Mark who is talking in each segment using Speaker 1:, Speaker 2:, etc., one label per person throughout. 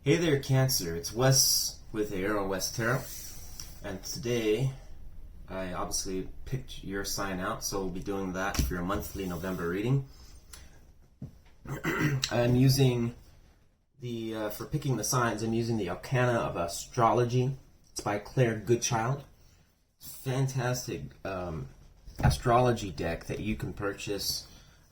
Speaker 1: Hey there, Cancer. It's Wes with Aurawest Tarot, and today I obviously picked your sign out, so we'll be doing that for your monthly November reading. I'm using for picking the signs, I'm using the Arcana of Astrology. It's by Claire Goodchild. Fantastic astrology deck that you can purchase.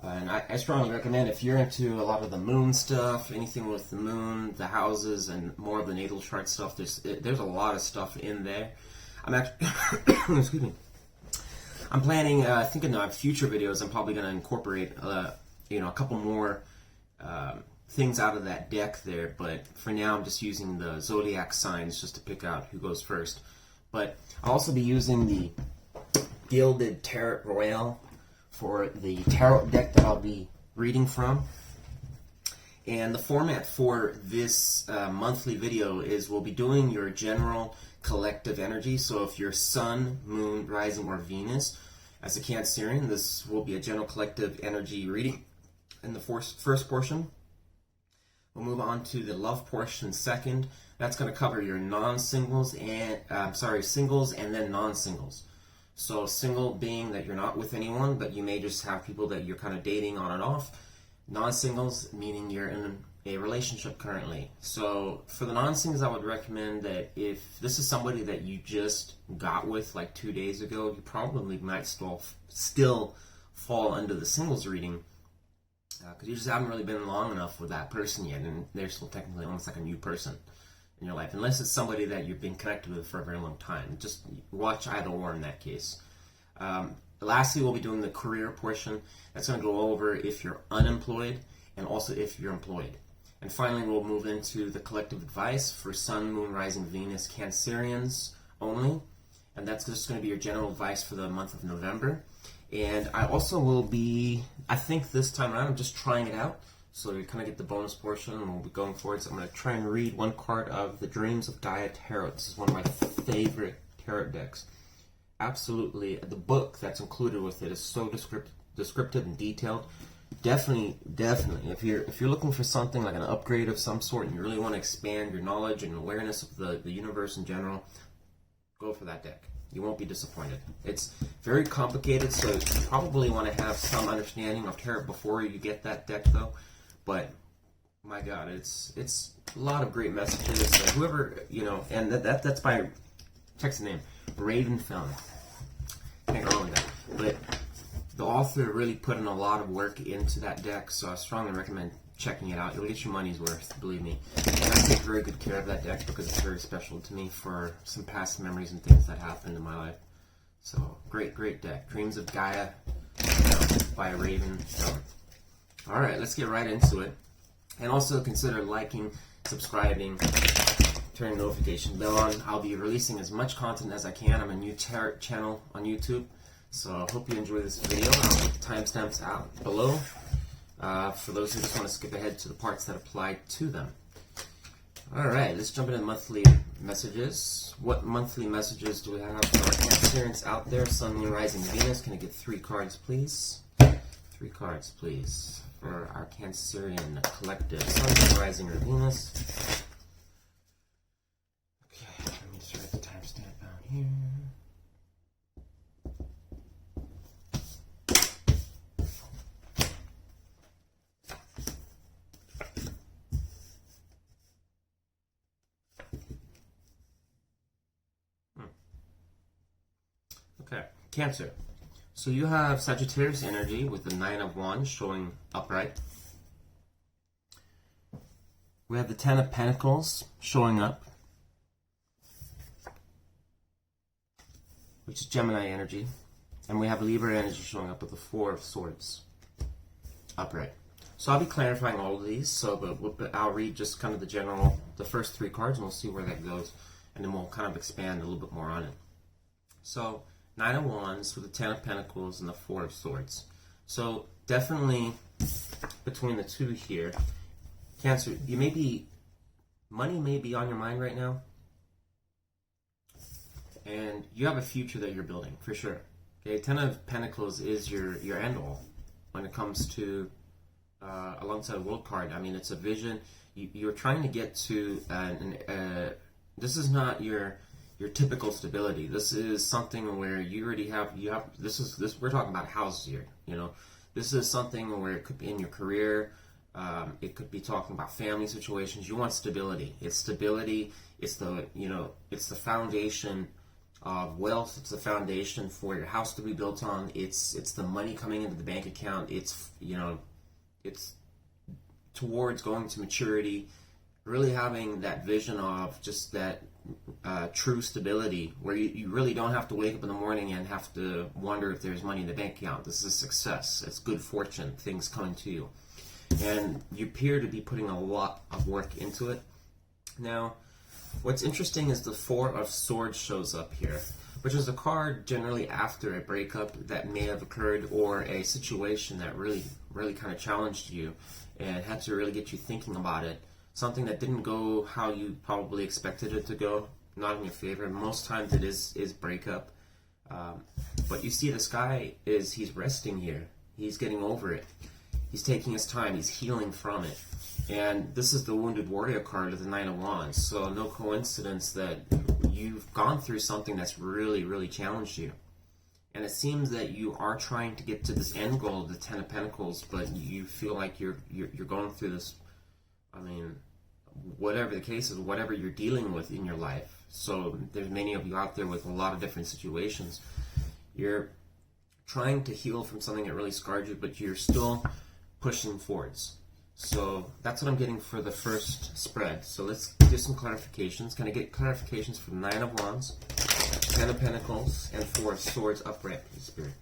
Speaker 1: And I strongly recommend, if you're into a lot of the moon stuff, anything with the moon, the houses, and more of the natal chart stuff, there's a lot of stuff in there. I'm actually, excuse me. I'm planning, I think in my future videos, I'm probably going to incorporate, a couple more things out of that deck there. But for now, I'm just using the zodiac signs just to pick out who goes first. But I'll also be using the Gilded Tarot Royale for the tarot deck that I'll be reading from. And the format for this monthly video is we'll be doing your general collective energy. So if you're Sun, Moon, Rising, or Venus, as a Cancerian, this will be a general collective energy reading in the first portion. We'll move on to the love portion second. That's going to cover your non-singles and singles and then non-singles. So single being that you're not with anyone, but you may just have people that you're kind of dating on and off. Non-singles meaning you're in a relationship currently. So for the non-singles, I would recommend that if this is somebody that you just got with like 2 days ago, you probably might still fall under the singles reading because you just haven't really been long enough with that person yet, and they're still technically almost like a new person in your life, unless it's somebody that you've been connected with for a very long time. Just watch either or in that case. Lastly, we'll be doing the career portion. That's going to go over if you're unemployed and also if you're employed. And finally, we'll move into the collective advice for Sun, Moon, Rising, Venus, Cancerians only. And that's just going to be your general advice for the month of November. And I also will be, I think this time around, I'm just trying it out. So you kind of get the bonus portion, and we'll be going forward. So I'm going to try and read one card of the Dreams of Gaia Tarot. This is one of my favorite tarot decks. Absolutely, the book that's included with it is so descriptive and detailed. Definitely, if you're looking for something like an upgrade of some sort, and you really want to expand your knowledge and awareness of the universe in general, go for that deck. You won't be disappointed. It's very complicated, so you probably want to have some understanding of tarot before you get that deck, though. But my God, it's a lot of great messages. So whoever, and that's by, check the name, Raven Film. Can't go wrong with that. But the author really put in a lot of work into that deck, so I strongly recommend checking it out. You'll get your money's worth, believe me. And I take very good care of that deck because it's very special to me for some past memories and things that happened in my life. So great deck. Dreams of Gaia by Raven Film. All right, let's get right into it. And also consider liking, subscribing, turning the notification bell on. I'll be releasing as much content as I can. I'm a new tarot channel on YouTube, so I hope you enjoy this video. I'll put the timestamps out below for those who just want to skip ahead to the parts that apply to them. All right, let's jump into monthly messages. What monthly messages do we have for our Cancerians out there? Sun, Moon, Rising, Venus. Can I get 3 cards, please? 3 cards, please, for our Cancerian collective. Sun, Moon, Rising, or Venus. Okay, let me just write the timestamp out here. Okay, Cancer. So you have Sagittarius energy with the 9 of Wands showing upright. We have the 10 of Pentacles showing up, which is Gemini energy. And we have Libra energy showing up with the 4 of Swords upright. So I'll be clarifying all of these, but I'll read just kind of the first 3 cards, and we'll see where that goes. And then we'll kind of expand a little bit more on it. So 9 of Wands with the 10 of Pentacles and the 4 of Swords. So definitely between the two here, Cancer, money may be on your mind right now, and you have a future that you're building for sure. Okay, 10 of Pentacles is your end all when it comes to alongside a world card. I mean, it's a vision. you're trying to get to this is not your typical stability. This is something where you already have this we're talking about houses here, you know. This is something where it could be in your career, it could be talking about family situations. You want stability. It's stability. It's the foundation of wealth. It's the foundation for your house to be built on. It's the money coming into the bank account. It's towards going to maturity, really having that vision of just that true stability where you really don't have to wake up in the morning and have to wonder if there's money in the bank account. This is success. It's good fortune, things coming to you. And you appear to be putting a lot of work into it. Now, what's interesting is the Four of Swords shows up here, which is a card generally after a breakup that may have occurred or a situation that really kind of challenged you and had to really get you thinking about it. Something that didn't go how you probably expected it to go, not in your favor. Most times it is breakup. But you see this guy he's resting here. He's getting over it. He's taking his time. He's healing from it. And this is the Wounded Warrior card of the Nine of Wands. So no coincidence that you've gone through something that's really challenged you. And it seems that you are trying to get to this end goal of the Ten of Pentacles, but you feel like you're going through this, I mean, whatever the case is, whatever you're dealing with in your life. So there's many of you out there with a lot of different situations. You're trying to heal from something that really scarred you, but you're still pushing forwards. So that's what I'm getting for the first spread. So let's do some clarifications. Can I get clarifications for the Nine of Wands, Ten of Pentacles, and Four of Swords upright, please, Spirit?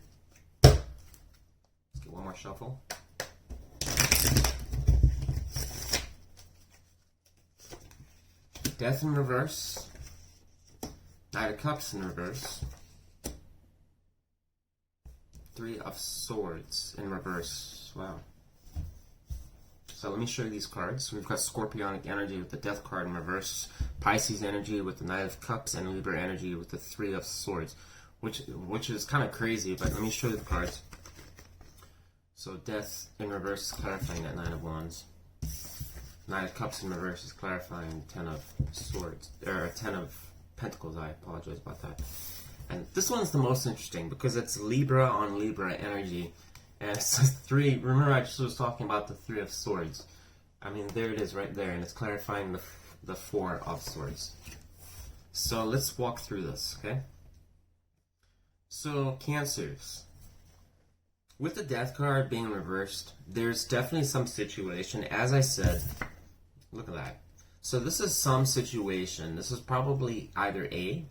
Speaker 1: Let's get one more shuffle. Death in reverse. Knight of Cups in reverse. Three of Swords in reverse. Wow. So let me show you these cards. We've got Scorpionic energy with the Death card in reverse, Pisces energy with the Knight of Cups, and Libra energy with the Three of Swords, which is kind of crazy, but let me show you the cards. So Death in reverse is clarifying that Nine of Wands. Knight of Cups in reverse is clarifying Ten of Swords, or Ten of Pentacles. I apologize about that. And this one's the most interesting because it's Libra on Libra energy. And it's three. Remember, I just was talking about the Three of Swords. I mean, there it is right there, and it's clarifying the Four of Swords. So let's walk through this, okay? So Cancers, with the Death card being reversed, there's definitely some situation. As I said, look at that. So this is some situation. This is probably either a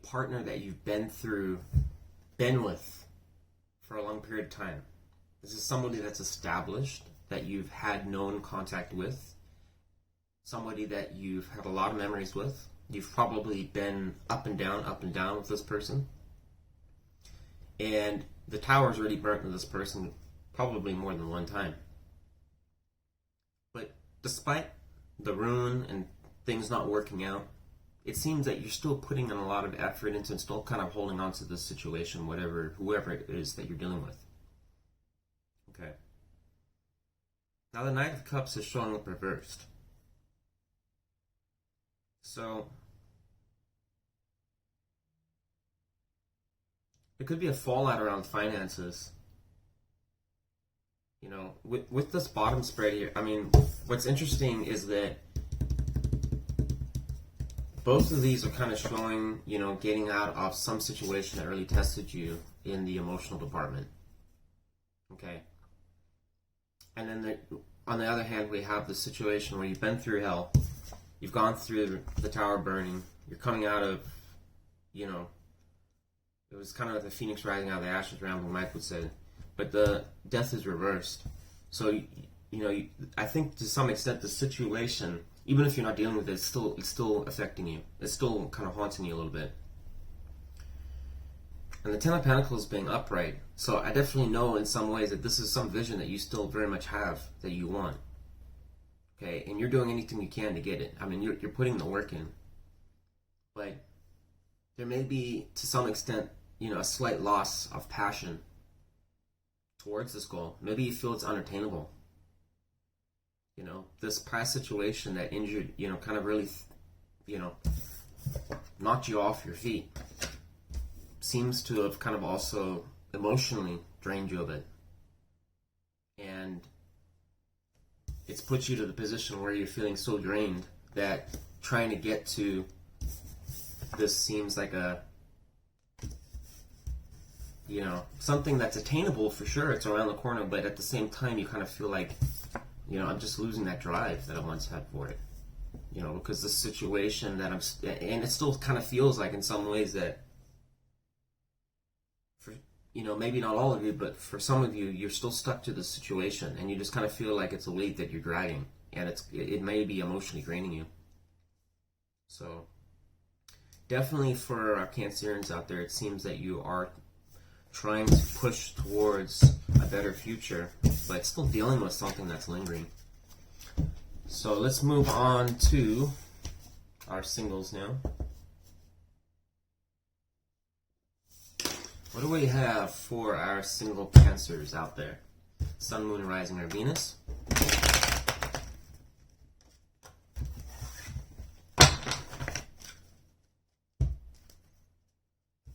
Speaker 1: partner that you've been with for a long period of time. This is somebody that's established, that you've had known contact with, somebody that you've had a lot of memories with. You've probably been up and down with this person. And the tower's already burnt with this person probably more than one time. But despite the ruin and things not working out, it seems that you're still putting in a lot of effort into and still kind of holding on to this situation, whoever it is that you're dealing with. Okay. Now the Knight of Cups is showing up reversed. So it could be a fallout around finances. You know, with this bottom spread here, I mean, what's interesting is that both of these are kind of showing, you know, getting out of some situation that really tested you in the emotional department. Okay. And then on the other hand, we have the situation where you've been through hell. You've gone through the tower burning. You're coming out of, you know, it was kind of like the phoenix rising out of the ashes, Rambo Mike would say. But the death is reversed. So, you know, I think to some extent the situation, even if you're not dealing with it, it's still affecting you. It's still kind of haunting you a little bit. And the Ten of Pentacles being upright. So I definitely know in some ways that this is some vision that you still very much have, that you want. Okay, and you're doing anything you can to get it. I mean, you're putting the work in. But there may be, to some extent, you know, a slight loss of passion towards this goal. Maybe you feel it's unattainable. You know, this past situation that injured, you know, kind of really, you know, knocked you off your feet seems to have kind of also emotionally drained you a bit. And it's put you to the position where you're feeling so drained that trying to get to this seems like a, you know, something that's attainable for sure. It's around the corner, but at the same time, you kind of feel like, you know, I'm just losing that drive that I once had for it. You know, because the situation that and it still kind of feels like in some ways that, for, you know, maybe not all of you, but for some of you, you're still stuck to the situation, and you just kind of feel like it's a weight that you're dragging, and it may be emotionally draining you. So, definitely for our Cancerians out there, it seems that you are trying to push towards a better future, but still dealing with something that's lingering. So let's move on to our singles now. What do we have for our single Cancers out there? Sun, Moon, Rising, or Venus?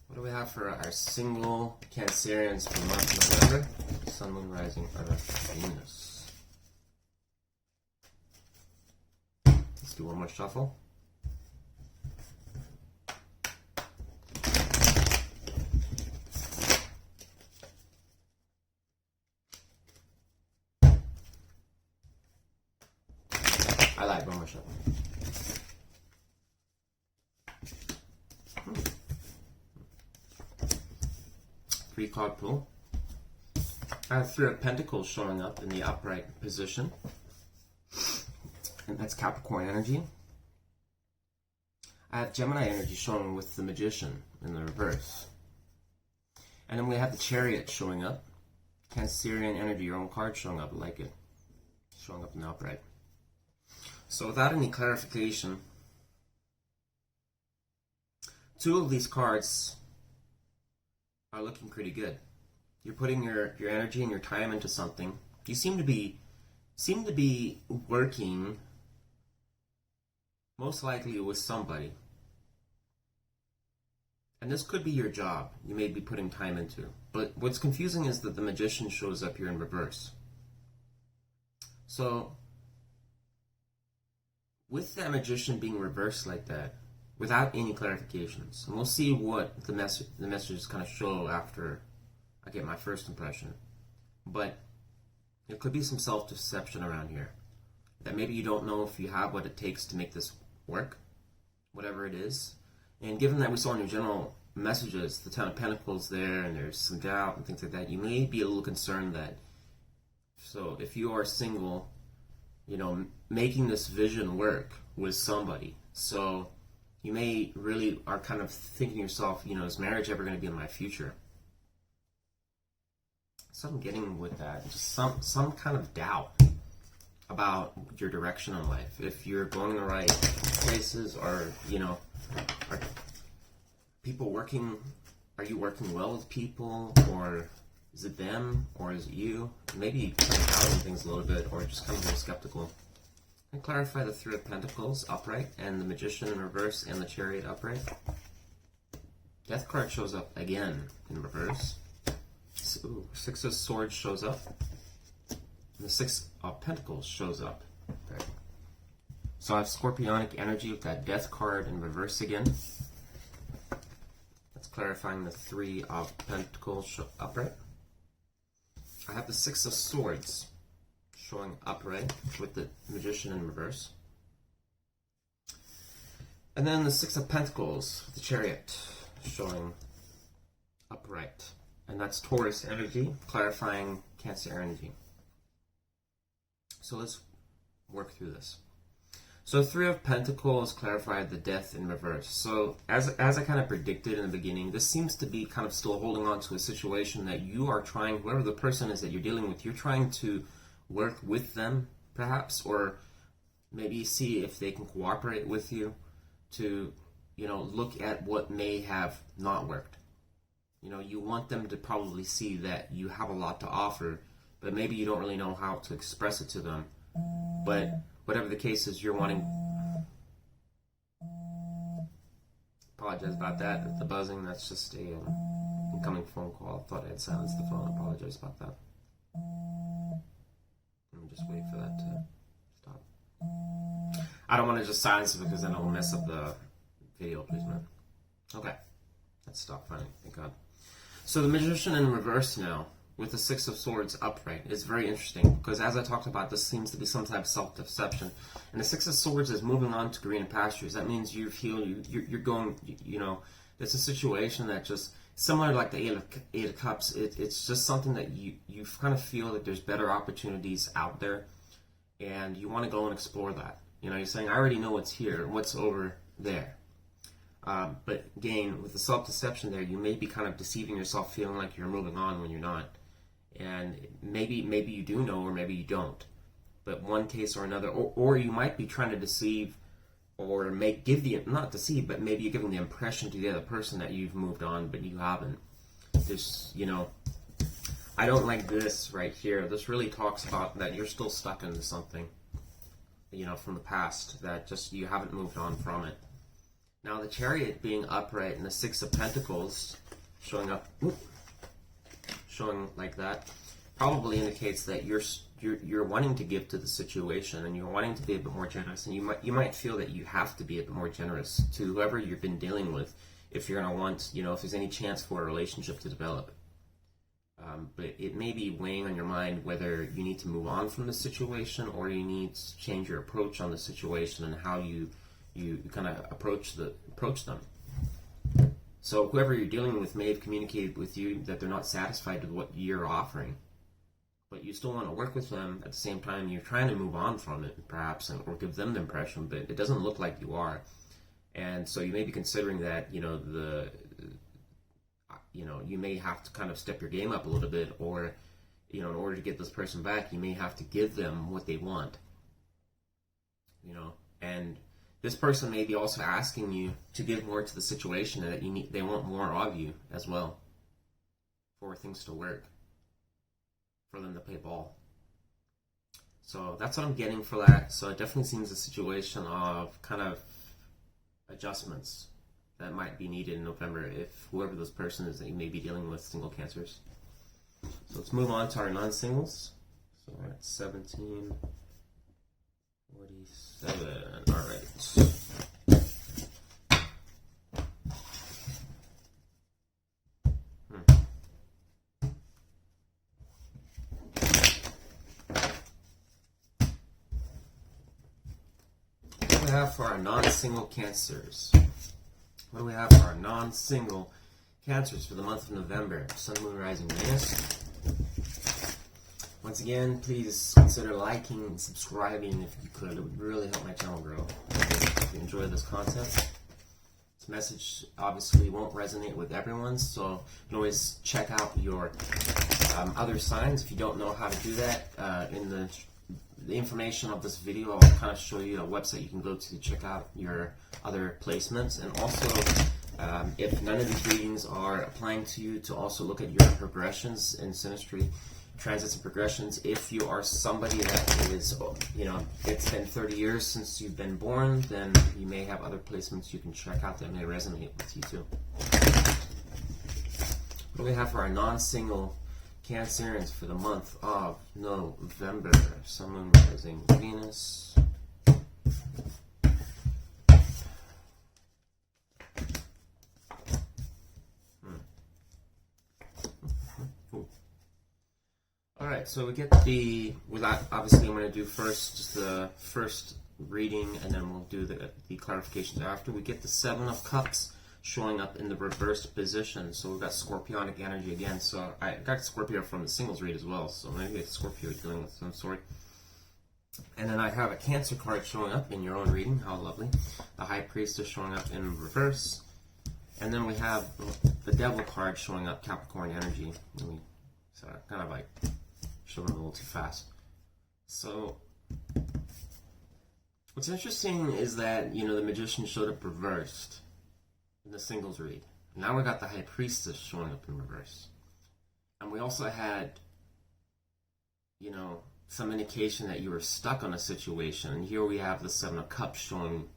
Speaker 1: What do we have for our single Cancerians for the month of November? Sun, Moon, Rising, or Venus? Let's do one more shuffle. I like one more shuffle. Three card pull. I have Three of Pentacles showing up in the upright position. And that's Capricorn energy. I have Gemini energy showing with the Magician in the reverse. And then we have the Chariot showing up. Cancerian energy, your own card showing up. I like it. Showing up in the upright. So without any clarification, two of these cards are looking pretty good. You're putting your energy and your time into something. You seem to be working most likely with somebody. And this could be your job you may be putting time into. But what's confusing is that the Magician shows up here in reverse. So, with that Magician being reversed like that, without any clarifications, and we'll see what the messages kind of show after I get my first impression. But there could be some self-deception around here. That maybe you don't know if you have what it takes to make this work, whatever it is. And given that we saw in your general messages, the Ten of Pentacles there, and there's some doubt and things like that, you may be a little concerned that, so if you are single, you know, making this vision work with somebody. So you may really are kind of thinking to yourself, you know, is marriage ever going to be in my future? So I'm getting with that, just some kind of doubt about your direction in life. If you're going the right places, or, you know, are people working, are you working well with people, or is it them, or is it you? Maybe kind of doubting things a little bit, or just kind of more skeptical. And clarify the Three of Pentacles upright, and the Magician in reverse, and the Chariot upright. Death card shows up again in reverse. Ooh, Six of Swords shows up. And the Six of Pentacles shows up. Okay. So I have Scorpionic energy with that Death card in reverse again. That's clarifying the Three of Pentacles upright. I have the Six of Swords showing upright with the Magician in reverse. And then the Six of Pentacles with the Chariot showing upright. And that's Taurus energy, clarifying Cancer energy. So let's work through this. So Three of Pentacles clarified the Death in reverse. So as I kind of predicted in the beginning, this seems to be kind of still holding on to a situation that you are trying, whoever the person is that you're dealing with, you're trying to work with them, perhaps, or maybe see if they can cooperate with you to, you know, look at what may have not worked. You know, you want them to probably see that you have a lot to offer, but maybe you don't really know how to express it to them. But But whatever the case is, you're wanting... Apologize about that. The buzzing, that's just a incoming phone call. I thought I had silenced the phone. Apologize about that. Let me just wait for that to stop. I don't want to just silence it because then it'll mess up the video placement. Okay. Let's stop finally. Thank God. So the Magician in reverse now, with the Six of Swords upright, is very interesting because, as I talked about, this seems to be some type of self-deception. And the Six of Swords is moving on to greener pastures. That means you feel you're going, it's a situation that just, similar like the Eight of Cups, it's just something that you kind of feel that there's better opportunities out there, and you want to go and explore that. You're saying, I already know what's here, what's over there. But again, with the self-deception there, you may be kind of deceiving yourself, feeling like you're moving on when you're not. And maybe you do know, or maybe you don't. But one case or another, or you might be trying to deceive, or not deceive, but maybe you're giving the impression to the other person that you've moved on, but you haven't. There's, I don't like this right here. This really talks about that you're still stuck into something, from the past, that just you haven't moved on from it. Now the Chariot being upright and the Six of Pentacles showing up, showing like that, probably indicates that you're wanting to give to the situation, and you're wanting to be a bit more generous, and you might feel that you have to be a bit more generous to whoever you've been dealing with, if you're going to want, if there's any chance for a relationship to develop. But it may be weighing on your mind whether you need to move on from the situation, or you need to change your approach on the situation and how you kind of approach them. So whoever you're dealing with may have communicated with you that they're not satisfied with what you're offering, but you still want to work with them. At the same time, you're trying to move on from it, perhaps, or give them the impression, but it doesn't look like you are. And so you may be considering that, you may have to kind of step your game up a little bit, or, in order to get this person back, you may have to give them what they want, and this person may be also asking you to give more to the situation, that they want more of you as well for things to work, for them to play ball. So that's what I'm getting for that. So it definitely seems a situation of kind of adjustments that might be needed in November, if whoever this person is that you may be dealing with, single cancers. So let's move on to our non-singles. So we're at 17. 47. All right. What do we have for our non-single cancers? What do we have for our non-single cancers for the month of November? Sun, Moon, Rising, Venus. Once again, please consider liking and subscribing if you could. It would really help my channel grow. If you enjoy this content. This message obviously won't resonate with everyone, so you can always check out your other signs. If you don't know how to do that, in the information of this video, I'll kind of show you a website you can go to check out your other placements. And also, if none of these readings are applying to you, to also look at your progressions in synastry, transits and progressions. If you are somebody that is, it's been 30 years since you've been born, then you may have other placements you can check out that may resonate with you too. What do we have for our non-single Cancerians for the month of November? Sun, Moon, Rising, Venus. Alright, so we get obviously I'm going to do first just the first reading, and then we'll do the clarifications after. We get the Seven of Cups showing up in the reversed position, so we've got Scorpionic energy again. So I got Scorpio from the singles read as well, so maybe it's Scorpio dealing with some sort. And then I have a Cancer card showing up in your own reading. How lovely. The High Priestess showing up in reverse. And then we have the Devil card showing up, Capricorn energy. So I kind of like showed them a little too fast. So what's interesting is that, the Magician showed up reversed in the singles read. Now we got the High Priestess showing up in reverse. And we also had, some indication that you were stuck on a situation. And here we have the Seven of Cups showing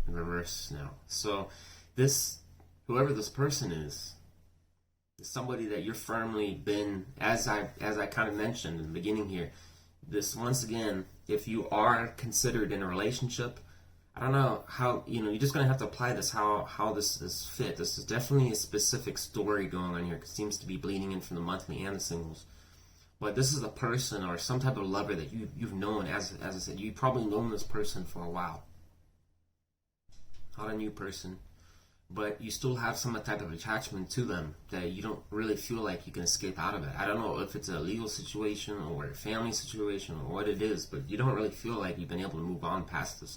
Speaker 1: in reverse now. So whoever this person is somebody that you're firmly been, as I kind of mentioned in the beginning here. This, once again, if you are considered in a relationship, I don't know how, you're just going to have to apply this, how this is fit. This is definitely a specific story going on here. It seems to be bleeding in from the monthly and the singles. But this is a person or some type of lover that you've known, as I said, you've probably known this person for a while. Not a new person, but you still have some type of attachment to them that you don't really feel like you can escape out of it. I don't know if it's a legal situation or a family situation or what it is, but you don't really feel like you've been able to move on past this.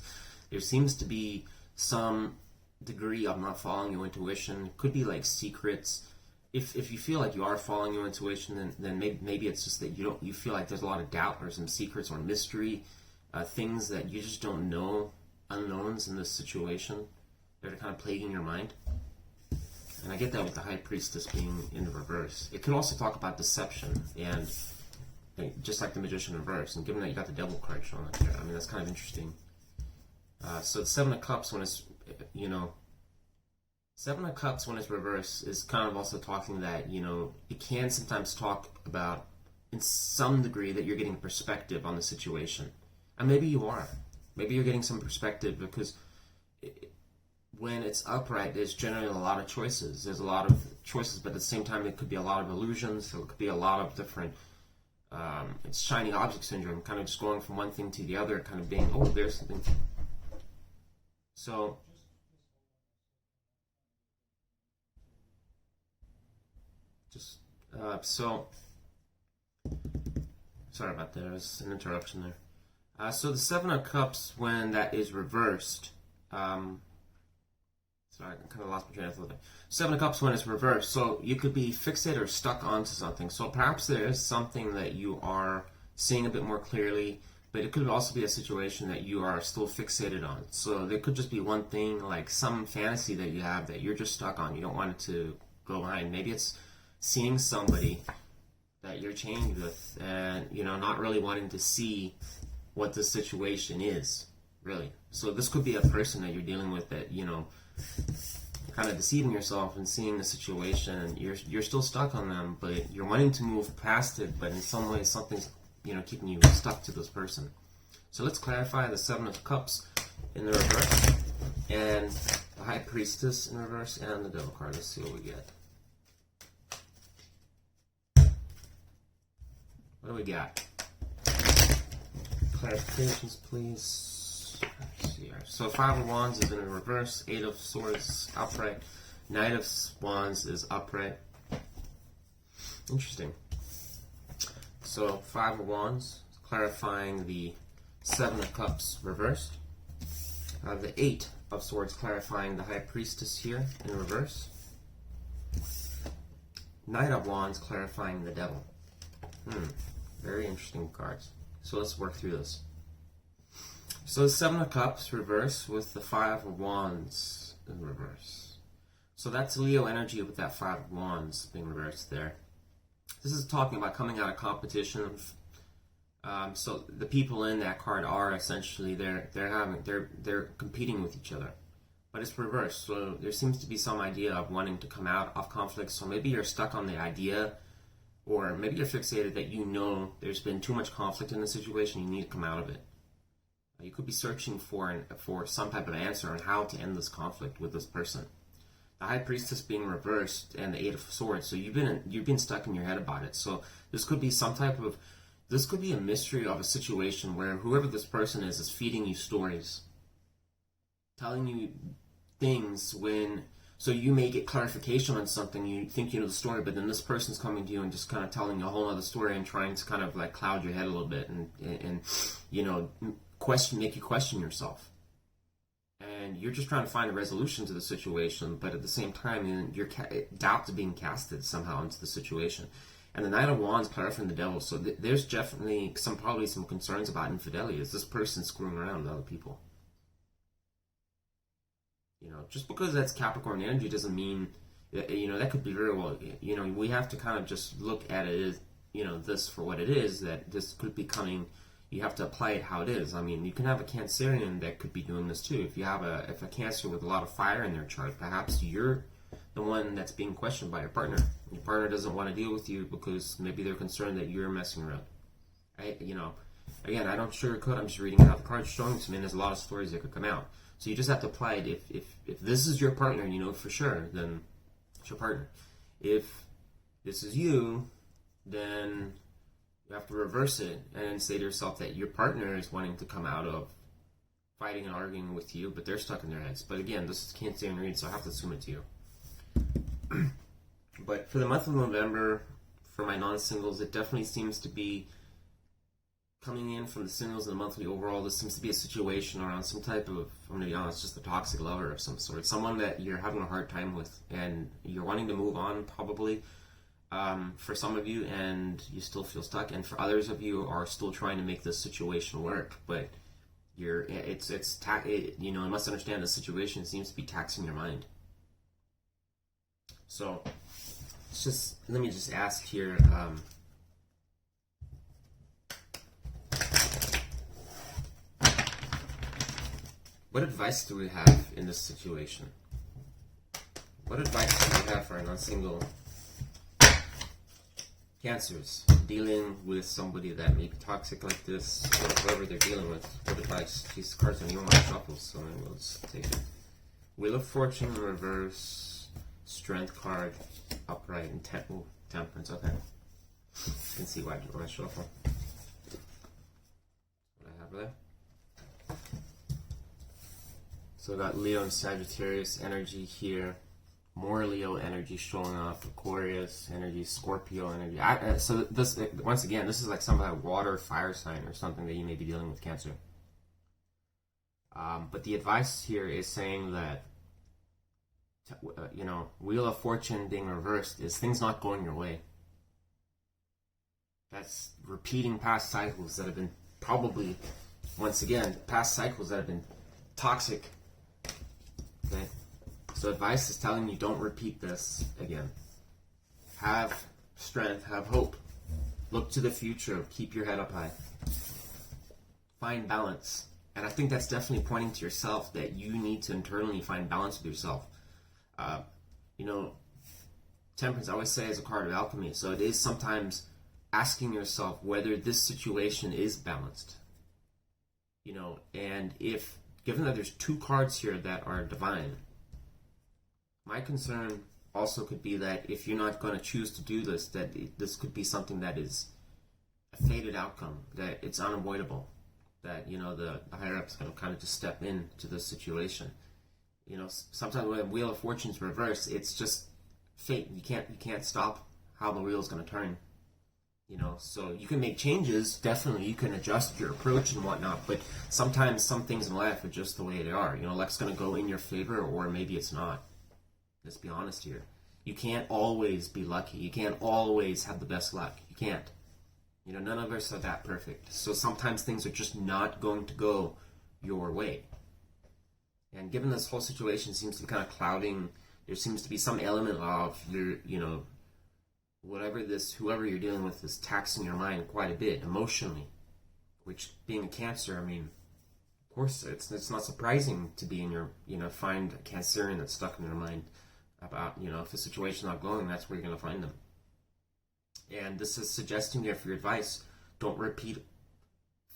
Speaker 1: There seems to be some degree of not following your intuition. It could be like secrets. If you feel like you are following your intuition, then maybe it's just that you feel like there's a lot of doubt or some secrets or mystery, things that you just don't know, unknowns in this situation that are kind of plaguing your mind. And I get that with the High Priestess being in the reverse. It could also talk about deception and just like the Magician in reverse. And given that you got the Devil card showing up there, I mean, that's kind of interesting. So the Seven of Cups, when it's, Seven of Cups when it's reversed is kind of also talking that, it can sometimes talk about, in some degree, that you're getting perspective on the situation. And maybe you are. Maybe you're getting some perspective because when it's upright, there's generally a lot of choices. There's a lot of choices, but at the same time, it could be a lot of illusions. So it could be a lot of different, it's shiny object syndrome, kind of just going from one thing to the other, kind of being, oh, there's something. So, sorry about that, there's an interruption there. So the Seven of Cups, when that is reversed, sorry, I kind of lost my train of thought there. Seven of Cups when it's reversed, so you could be fixated or stuck onto something. So perhaps there is something that you are seeing a bit more clearly, but it could also be a situation that you are still fixated on. So there could just be one thing, like some fantasy that you have that you're just stuck on. You don't want it to go behind. Maybe it's seeing somebody that you're chained with and, not really wanting to see what the situation is, really. So this could be a person that you're dealing with that, kind of deceiving yourself and seeing the situation, and you're still stuck on them, but you're wanting to move past it, but in some way something's keeping you stuck to this person. So let's clarify the Seven of Cups in the reverse, and the High Priestess in reverse, and the Devil card. Let's see what we get. What do we got? Clarifications, please. Let's see here. So Five of Wands is in the reverse, Eight of Swords upright, Knight of Wands is upright. Interesting. So Five of Wands, clarifying the Seven of Cups reversed. The Eight of Swords clarifying the High Priestess here in reverse. Knight of Wands clarifying the Devil. Very interesting cards. So let's work through this. So the Seven of Cups reverse with the Five of Wands in reverse. So that's Leo energy with that Five of Wands being reversed there. This is talking about coming out of competition. So the people in that card are essentially they're competing with each other, but it's reversed. So there seems to be some idea of wanting to come out of conflict. So maybe you're stuck on the idea, or maybe you're fixated that there's been too much conflict in the situation. You need to come out of it. You could be searching for some type of answer on how to end this conflict with this person. The High Priestess being reversed and the Eight of Swords. So you've been stuck in your head about it. So this could be a mystery of a situation where whoever this person is feeding you stories, telling you things so you may get clarification on something. You think you know the story, but then this person's coming to you and just kind of telling you a whole other story and trying to kind of like cloud your head a little bit and make you question yourself. And you're just trying to find a resolution to the situation, but at the same time, doubt is being casted somehow into the situation. And the Knight of Wands clarifying the Devil. So there's definitely probably some concerns about infidelity. Is this person screwing around with other people? Just because that's Capricorn energy doesn't mean, that could be very well, we have to kind of just look at it as, this for what it is, that this could be coming, you have to apply it how it is. I mean, you can have a Cancerian that could be doing this too. If you have a Cancer with a lot of fire in their chart, perhaps you're the one that's being questioned by your partner. Your partner doesn't want to deal with you because maybe they're concerned that you're messing around. Again, I don't sugarcoat. I'm just reading how the card's showing to me, and there's a lot of stories that could come out. So you just have to apply it. If this is your partner, and you know for sure, then it's your partner. If this is you, then you have to reverse it and say to yourself that your partner is wanting to come out of fighting and arguing with you, but they're stuck in their heads. But again, this is Cancerian read, so I have to assume it to you. But for the month of November, for my non-singles, it definitely seems to be coming in from the singles and the monthly overall. This seems to be a situation around some type of, I'm going to be honest, just a toxic lover of some sort. Someone that you're having a hard time with and you're wanting to move on probably. For some of you, and you still feel stuck, and for others of you are still trying to make this situation work, but you must understand the situation seems to be taxing your mind. So let me just ask here, what advice do we have in this situation? What advice do we have for a non-single Cancers dealing with somebody that may be toxic like this, or whoever they're dealing with? What advice? These cards don't even want to shuffle, so we'll just take it. Wheel of Fortune in reverse, Strength card, upright, and Temperance. Okay, you can see why I shuffle. What I have there. So I got Leo and Sagittarius energy here. More Leo energy showing off, Aquarius energy, Scorpio energy. So this, once again, this is like some kind of water fire sign or something that you may be dealing with, Cancer. But the advice here is saying that, Wheel of Fortune being reversed is things not going your way. That's repeating past cycles that have been probably, once again, past cycles that have been toxic. Okay? So advice is telling you don't repeat this again. Have strength, have hope. Look to the future, keep your head up high. Find balance. And I think that's definitely pointing to yourself that you need to internally find balance with yourself. Temperance, I always say, is a card of alchemy. So it is sometimes asking yourself whether this situation is balanced. And if, given that there's two cards here that are divine, my concern also could be that if you're not going to choose to do this, that this could be something that is a fated outcome, that it's unavoidable, that, the higher up's going to kind of just step into the situation. Sometimes when the Wheel of Fortune's reversed, it's just fate. You can't stop how the wheel's going to turn. So you can make changes, definitely. You can adjust your approach and whatnot, but sometimes some things in life are just the way they are. Luck's going to go in your favor, or maybe it's not. Let's be honest here. You can't always be lucky. You can't always have the best luck. You can't. None of us are that perfect. So sometimes things are just not going to go your way. And given this whole situation seems to be kind of clouding, there seems to be some element of your, whoever you're dealing with is taxing your mind quite a bit emotionally. Which, being a Cancer, I mean, of course, it's not surprising to be in your, find a Cancerian that's stuck in their mind about, if the situation's not going, that's where you're going to find them. And this is suggesting here for your advice, don't repeat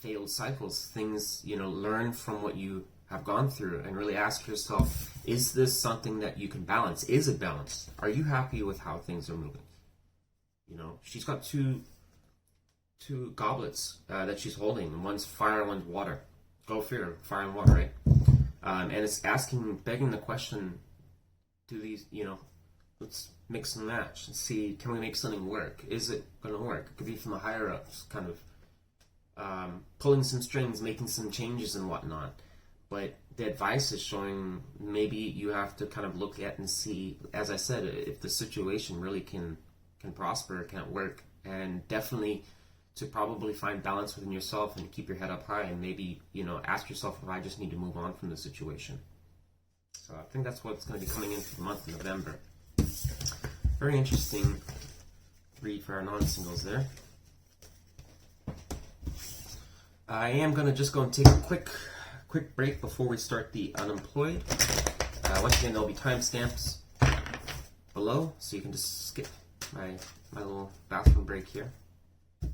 Speaker 1: failed cycles. Things, learn from what you have gone through and really ask yourself, is this something that you can balance? Is it balanced? Are you happy with how things are moving? She's got two goblets that she's holding, and one's fire, one's water. Go figure, fire and water, right? And it's begging the question, do these, let's mix and match and see, can we make something work? Is it going to work? It could be from the higher ups, kind of pulling some strings, making some changes and whatnot. But the advice is showing maybe you have to kind of look at and see, as I said, if the situation really can prosper, can it work, and definitely to probably find balance within yourself and keep your head up high, and maybe, ask yourself if I just need to move on from the situation. So I think that's what's going to be coming in for the month of November. Very interesting read for our non-singles there. I am going to just go and take a quick break before we start the unemployed. Once again, there'll be timestamps below, so you can just skip my little bathroom break here. I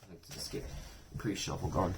Speaker 1: like to just get pre-shuffle going.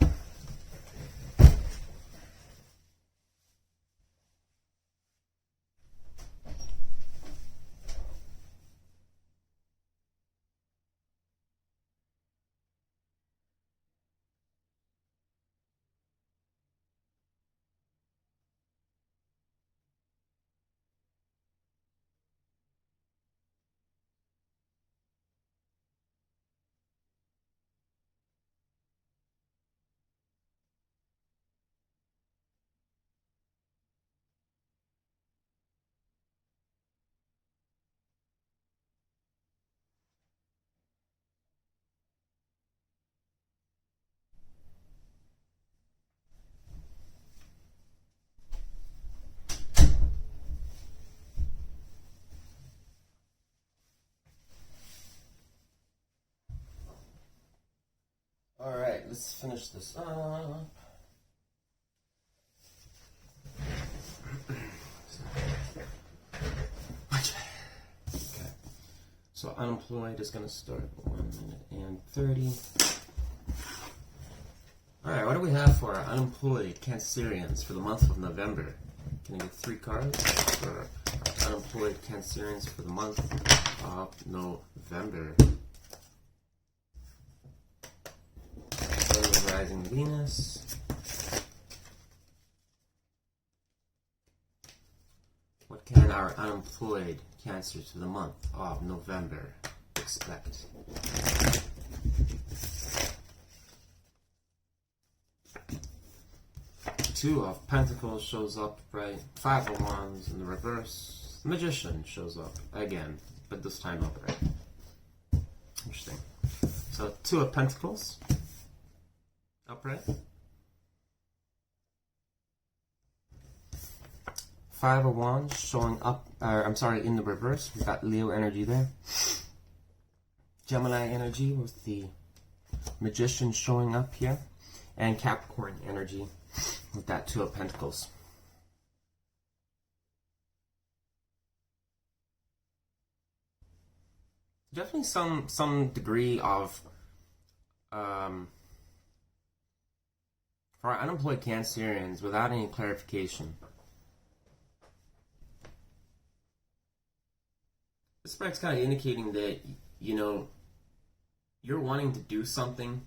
Speaker 1: Alright, let's finish this up. Okay, so unemployed is going to start at 1 minute and 30. Alright, what do we have for our unemployed Cancerians for the month of November? Can I get 3 cards for our unemployed Cancerians for the month of November? Rising Venus. What can our unemployed Cancers for the month of November expect? Two of Pentacles shows up, right? 5 of Wands in the reverse. The Magician shows up again, but this time upright. Interesting. So 2 of Pentacles. Upright. 5 of Wands showing up, in the reverse. We've got Leo energy there. Gemini energy with the Magician showing up here. And Capricorn energy with that 2 of Pentacles. Definitely some degree of for our unemployed Cancerians, without any clarification, the spread's kind of indicating that, you know, you're wanting to do something.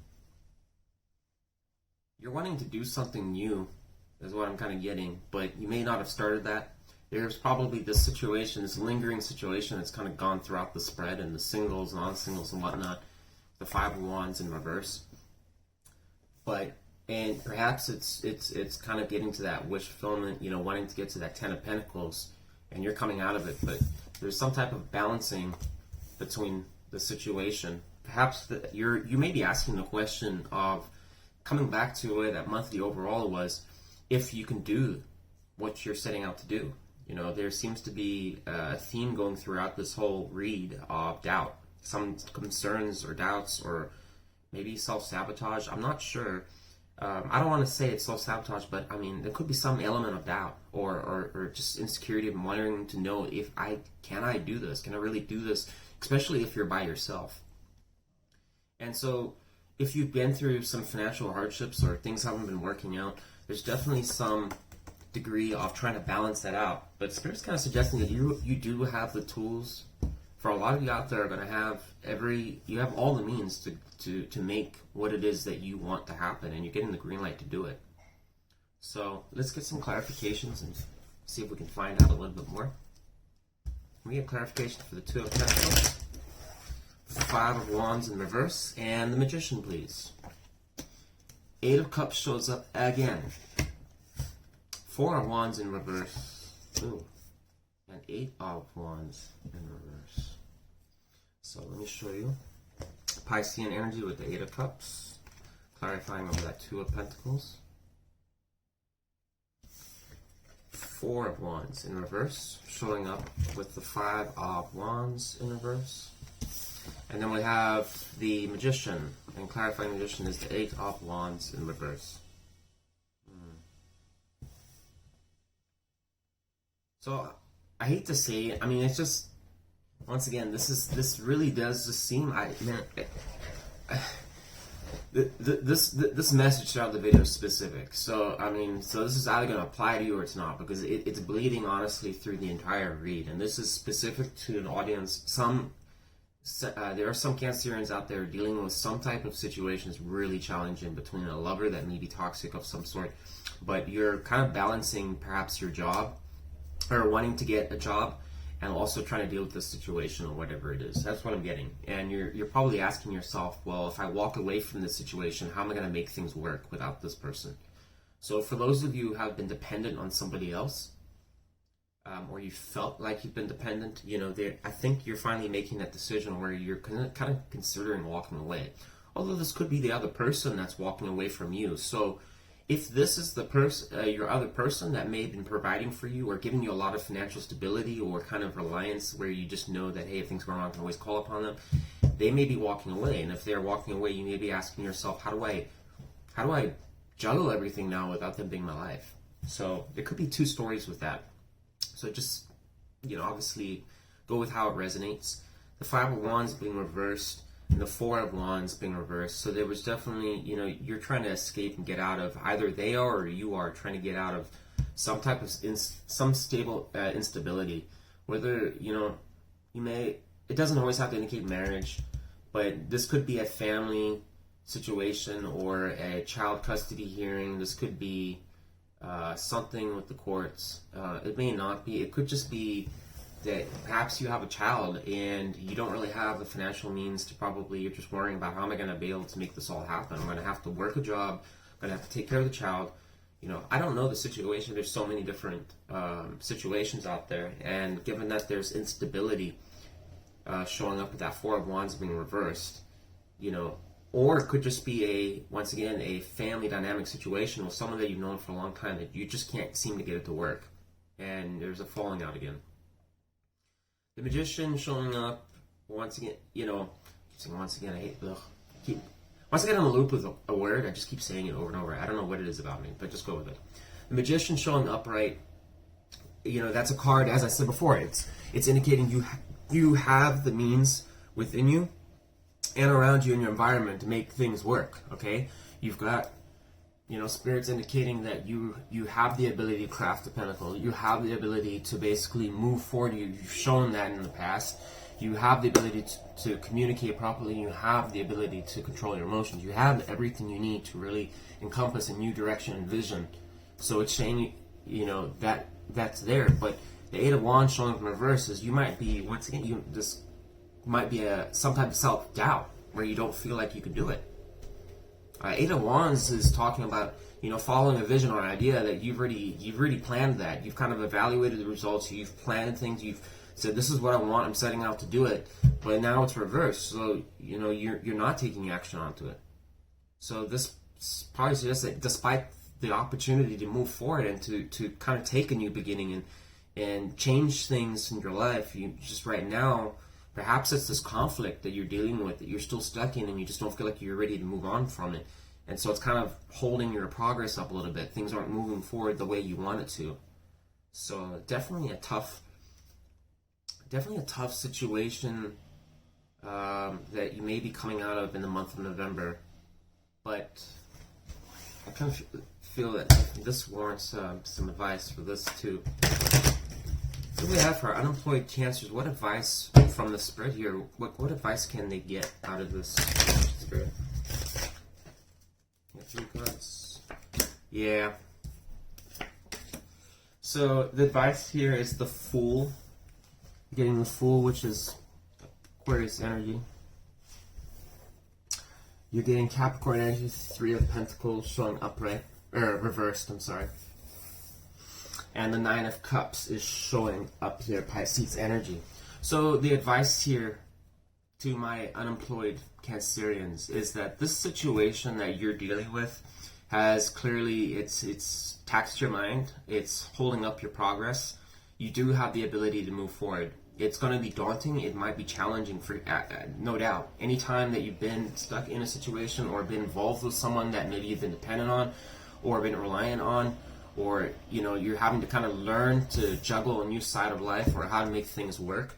Speaker 1: You're wanting to do something new, is what I'm kind of getting, but you may not have started that. There's probably this situation, this lingering situation that's kind of gone throughout the spread and the singles, non-singles, and whatnot. The 5 of Wands in reverse. And perhaps it's kind of getting to that wish fulfillment, you know, wanting to get to that 10 of Pentacles, and you're coming out of it, but there's some type of balancing between the situation. Perhaps you may be asking the question of, coming back to the way that monthly overall was, if you can do what you're setting out to do. You know, there seems to be a theme going throughout this whole read of doubt. Some concerns or doubts, or maybe self-sabotage. I'm not sure. I don't want to say it's self-sabotage, but I mean, there could be some element of doubt or just insecurity and wanting to know if can I do this? Can I really do this? Especially if you're by yourself. And so if you've been through some financial hardships or things haven't been working out, there's definitely some degree of trying to balance that out. But Spirit's kind of suggesting that you do have the tools. For a lot of you out there are going to have you have all the means to make what it is that you want to happen, and you're getting the green light to do it. So let's get some clarifications and see if we can find out a little bit more. Can we get clarification for the 2 of Pentacles, 5 of Wands in reverse, and the Magician, please? 8 of Cups shows up again. 4 of Wands in reverse. Ooh. And 8 of Wands in reverse. So let me show you Piscean energy with the 8 of Cups, clarifying over that 2 of Pentacles. Four of Wands in reverse, showing up with the Five of Wands in reverse. And then we have the Magician, and clarifying Magician is the Eight of Wands in reverse. So I hate to say it, I mean, it's just, once again, this really does just seem, this message throughout the video is specific. So I mean, so this is either going to apply to you or it's not, because it's bleeding honestly through the entire read, and this is specific to an audience. There are some Cancerians out there dealing with some type of situation that's really challenging, between a lover that may be toxic of some sort, but you're kind of balancing perhaps your job, or wanting to get a job, and also trying to deal with the situation or whatever it is. That's what I'm getting. And you're probably asking yourself, well, if I walk away from this situation, how am I going to make things work without this person? So for those of you who have been dependent on somebody else, or you felt like you've been dependent, you know, I think you're finally making that decision where you're kind of considering walking away. Although this could be the other person that's walking away from you. So if this is the person, your other person that may have been providing for you or giving you a lot of financial stability or kind of reliance, where you just know that, hey, if things go wrong, I can always call upon them, they may be walking away. And if they're walking away, you may be asking yourself, how do I juggle everything now without them being my life? So there could be two stories with that. So just, you know, obviously go with how it resonates. The Five of Wands being reversed, and the Four of Wands being reversed. So there was definitely, you know, you're trying to escape and get out of, either they are or you are trying to get out of some type of some stable instability. Whether, you know, it doesn't always have to indicate marriage, but this could be a family situation or a child custody hearing. This could be something with the courts. It may not be. It could just be that perhaps you have a child and you don't really have the financial means to, probably you're just worrying about, how am I going to be able to make this all happen? I'm going to have to work a job, I'm going to have to take care of the child. You know, I don't know the situation. There's so many different situations out there, and given that there's instability showing up with that Four of Wands being reversed, you know, or it could just be once again, a family dynamic situation with someone that you've known for a long time that you just can't seem to get it to work, and there's a falling out again. The Magician showing up once again, you know, once again, I hate, once I get in a loop with a word, I just keep saying it over and over. I don't know what it is about me, but just go with it. The Magician showing upright, you know, that's a card, as I said before, it's indicating you have the means within you and around you in your environment to make things work, okay? You've got, you know, Spirit's indicating that you have the ability to craft a pinnacle. You have the ability to basically move forward. You've shown that in the past. You have the ability to communicate properly. You have the ability to control your emotions. You have everything you need to really encompass a new direction and vision. So it's saying, you know, that's there. But the Eight of Wands showing up in reverse is, you might be, once again, this might be some type of self-doubt where you don't feel like you can do it. Eight of Wands is talking about, you know, following a vision or an idea that you've already planned that. You've kind of evaluated the results. You've planned things. You've said, this is what I want. I'm setting out to do it. But now it's reversed. So, you know, you're not taking action onto it. So this probably suggests that despite the opportunity to move forward and to kind of take a new beginning and change things in your life, you just right now, perhaps it's this conflict that you're dealing with, that you're still stuck in, and you just don't feel like you're ready to move on from it. And so it's kind of holding your progress up a little bit. Things aren't moving forward the way you want it to. So definitely a tough situation that you may be coming out of in the month of November. But I kind of feel that this warrants some advice for this too. What do we have for our unemployed Cancers? What advice from the Spirit here? What advice can they get out of this Spirit? Three cards. Yeah. So the advice here is the Fool. Getting the Fool, which is Aquarius energy. You're getting Capricorn energy, Three of Pentacles showing upright, or reversed, I'm sorry. And the Nine of Cups is showing up here, Pisces energy. So the advice here to my unemployed Cancerians is that this situation that you're dealing with has clearly it's taxed your mind. It's holding up your progress. You do have the ability to move forward. It's going to be daunting. It might be challenging, for no doubt. Anytime that you've been stuck in a situation or been involved with someone that maybe you've been dependent on or been reliant on, or you're having to kind of learn to juggle a new side of life or how to make things work,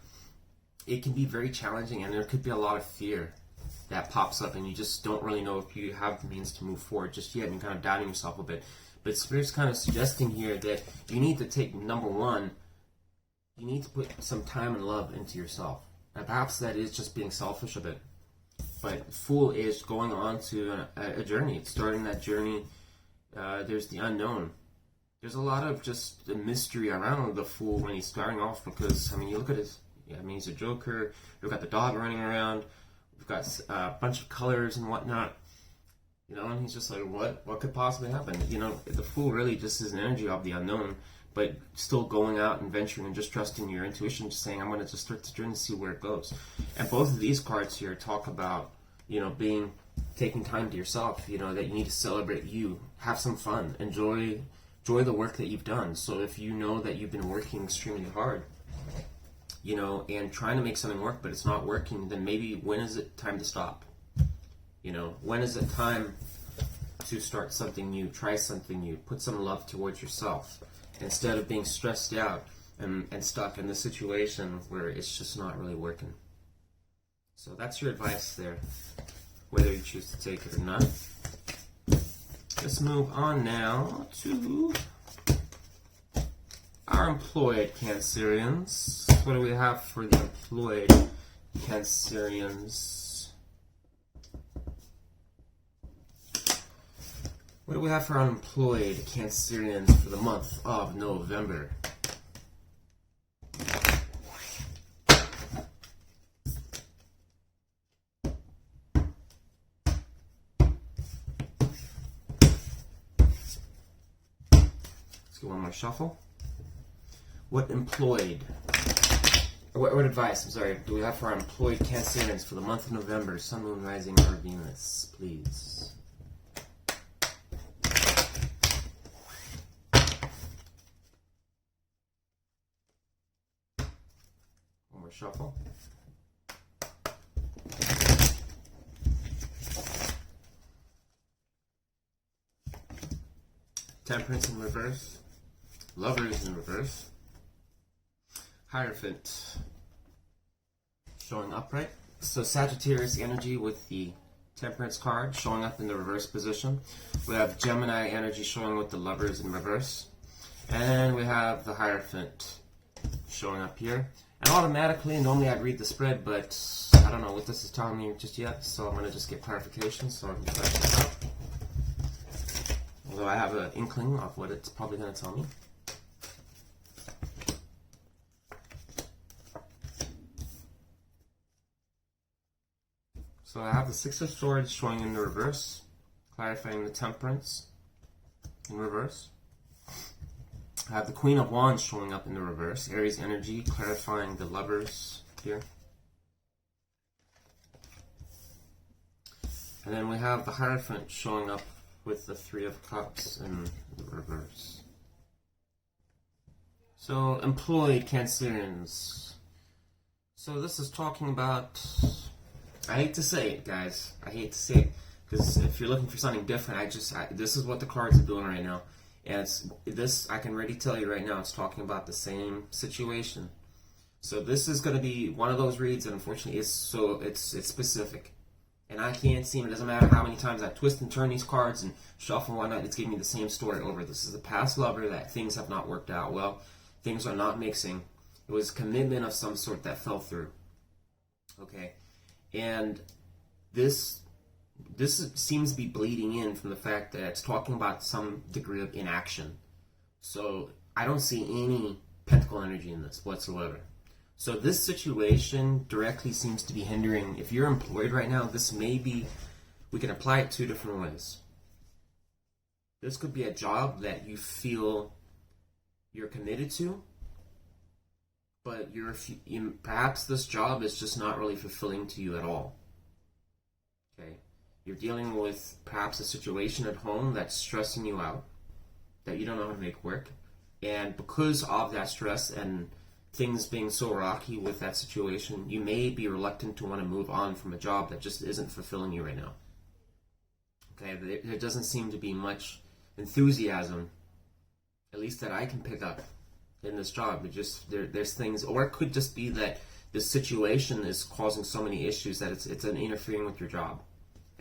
Speaker 1: it can be very challenging, and there could be a lot of fear that pops up, and you just don't really know if you have the means to move forward just yet, and you're kind of doubting yourself a bit. But Spirit's kind of suggesting here that you need to take, number one, you need to put some time and love into yourself. And perhaps that is just being selfish a bit. But Fool is going on to a journey. It's starting that journey. There's the unknown. There's a lot of just the mystery around the Fool when he's starting off, because, I mean, you look at his, he's a Joker. We've got the dog running around. We've got a bunch of colors and whatnot. And he's just like, what could possibly happen? The Fool really just is an energy of the unknown, but still going out and venturing and just trusting your intuition, just saying, I'm going to just start the journey and see where it goes. And both of these cards here talk about, taking time to yourself, that you need to celebrate you, have some fun, enjoy the work that you've done. So if you know that you've been working extremely hard, and trying to make something work, but it's not working, then maybe when is it time to stop? When is it time to start something new, try something new, put some love towards yourself, instead of being stressed out and stuck in the situation where it's just not really working. So that's your advice there, whether you choose to take it or not. Let's move on now to our employed Cancerians. What do we have for the employed Cancerians? What do we have for unemployed Cancerians for the month of November? Let's get one more shuffle. What advice, do we have for our employed Cancerians for the month of November? Sun, Moon, Rising, or Venus, please. Shuffle. Temperance in reverse. Lovers in reverse. Hierophant showing upright. So Sagittarius energy with the Temperance card showing up in the reverse position. We have Gemini energy showing with the Lovers in reverse. And we have the Hierophant showing up here. And automatically, normally I'd read the spread, but I don't know what this is telling me just yet, so I'm going to just get clarification so I can try this out. Although I have an inkling of what it's probably going to tell me. So I have the Six of Swords showing in the reverse, clarifying the Temperance in reverse. I have the Queen of Wands showing up in the reverse, Aries energy, clarifying the Lovers here. And then we have the Hierophant showing up with the Three of Cups in the reverse. So, employed Cancerians. So this is talking about, I hate to say it, guys. I hate to say it, because if you're looking for something different, this is what the cards are doing right now. And I can already tell you right now, it's talking about the same situation. So this is going to be one of those reads that unfortunately it's specific. And I can't seem, it doesn't matter how many times I twist and turn these cards and shuffle and whatnot, it's giving me the same story over. This is a past lover that things have not worked out well. Things are not mixing. It was commitment of some sort that fell through. Okay. And this seems to be bleeding in from the fact that it's talking about some degree of inaction. So I don't see any pentacle energy in this whatsoever. So this situation directly seems to be hindering. If you're employed right now, this may be, we can apply it two different ways. This could be a job that you feel you're committed to, but perhaps this job is just not really fulfilling to you at all. Okay. You're dealing with perhaps a situation at home that's stressing you out, that you don't know how to make work. And because of that stress and things being so rocky with that situation, you may be reluctant to want to move on from a job that just isn't fulfilling you right now. Okay, there doesn't seem to be much enthusiasm, at least that I can pick up in this job. It just there's things, or it could just be that this situation is causing so many issues that it's interfering with your job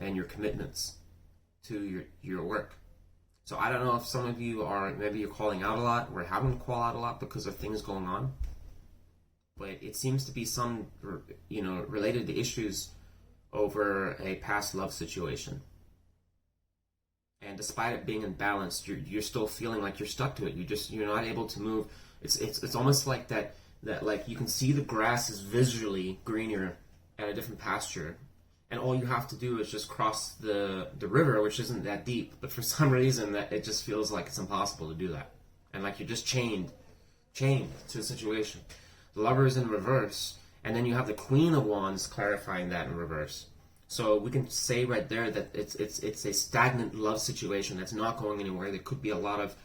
Speaker 1: and your commitments to your work. So I don't know if some of you are, maybe you're calling out a lot or having to call out a lot because of things going on. But it seems to be some, related to issues over a past love situation. And despite it being imbalanced, you're still feeling like you're stuck to it. You're not able to move. It's almost like that like you can see the grass is visually greener at a different pasture, and all you have to do is just cross the river, which isn't that deep. But for some reason, that it just feels like it's impossible to do that, and like you're just chained to a situation. The Lover is in reverse, and then you have the Queen of Wands clarifying that in reverse. So we can say right there that it's a stagnant love situation that's not going anywhere. There could be a lot of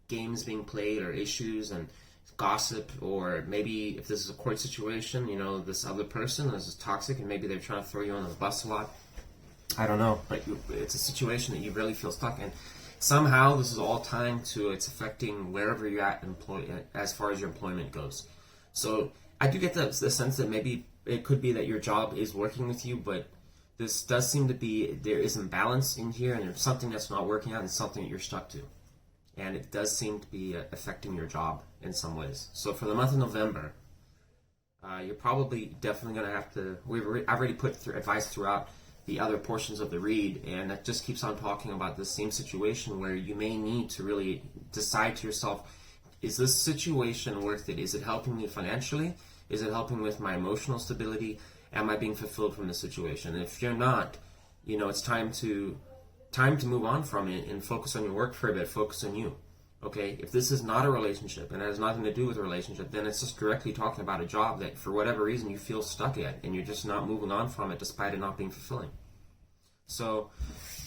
Speaker 1: games being played or issues and gossip, or maybe if this is a court situation, this other person is toxic and maybe they're trying to throw you on the bus a lot. I don't know, but it's a situation that you really feel stuck in. Somehow this is all tying to it's affecting wherever you're at as far as your employment goes. So I do get the sense that maybe it could be that your job is working with you, but this does seem to be, there is imbalance in here, and there's something that's not working out and something that you're stuck to. And it does seem to be affecting your job in some ways. So for the month of November, you're probably definitely going to have to, I've already put advice throughout the other portions of the read, and that just keeps on talking about the same situation where you may need to really decide to yourself, is this situation worth it? Is it helping me financially? Is it helping with my emotional stability? Am I being fulfilled from the situation? And if you're not, it's time to move on from it and focus on your work for a bit, focus on you. Okay, if this is not a relationship and it has nothing to do with a relationship, then it's just directly talking about a job that for whatever reason you feel stuck at and you're just not moving on from it despite it not being fulfilling. So